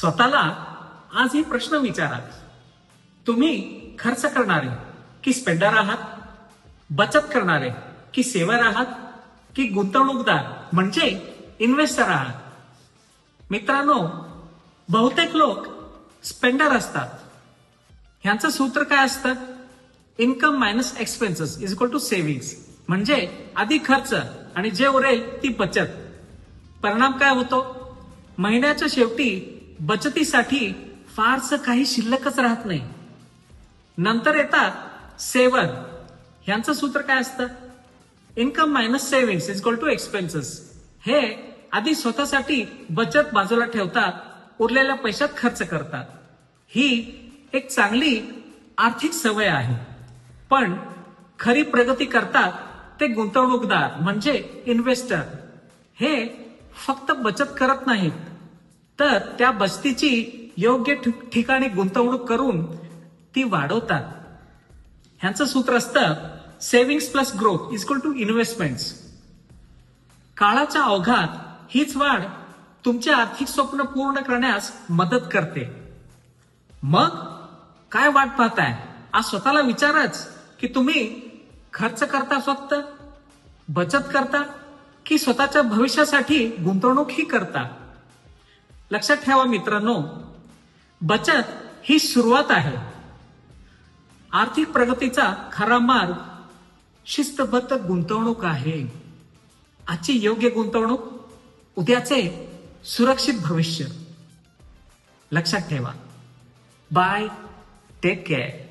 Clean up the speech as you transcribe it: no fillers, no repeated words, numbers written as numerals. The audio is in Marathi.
स्वतःला आज हे प्रश्न विचारा, तुम्ही खर्च करणारे की स्पेंडर आहात? बचत करणारे की सेव्हर आहात? की गुंतवणूकदार म्हणजे इन्व्हेस्टर आहात? मित्रांनो, बहुतेक लोक स्पेंडर असतात. ह्यांचं सूत्र काय असतं? Income minus expenses is equal to savings. म्हणजे आधी खर्च आणि जे उरेल ती बचत. परिणाम काय होतो? महिन्याच्या शेवटी बचतीसाठी फारसं काही शिल्लकच राहत नाही. नंतर येतात सेव्हर. ह्यांचं सूत्र काय असतं? Income minus savings is equal to expenses. हे आधी स्वतःसाठी बचत बाजूला ठेवतात, उरलेल्या पैशात खर्च करतात. ही एक चांगली आर्थिक सवय आहे. पण खरी प्रगती करतात ते गुंतवणूकदार म्हणजे इन्व्हेस्टर. हे फक्त बचत करत नाहीत, तर त्या बचतीची योग्य ठिकाणी गुंतवणूक करून ती वाढवतात. ह्यांचं सूत्र असतं savings plus growth is equal to investments. काळाच्या ओघात हीच वाढ तुमचे आर्थिक स्वप्न पूर्ण करण्यास मदत करते. मग काय वाट पाहताय? आज स्वतःला विचाराच की तुम्ही खर्च करता, फक्त बचत करता, की स्वतःच्या भविष्यासाठी गुंतवणूकही करता? लक्षात ठेवा मित्रांनो, बचत ही सुरुवात आहे. आर्थिक प्रगतीचा खरा मार्ग शिस्तबद्ध गुंतवणूक आहे. आजची योग्य गुंतवणूक उद्याचे सुरक्षित भविष्य. लक्षात ठेवा. बाय. Take care.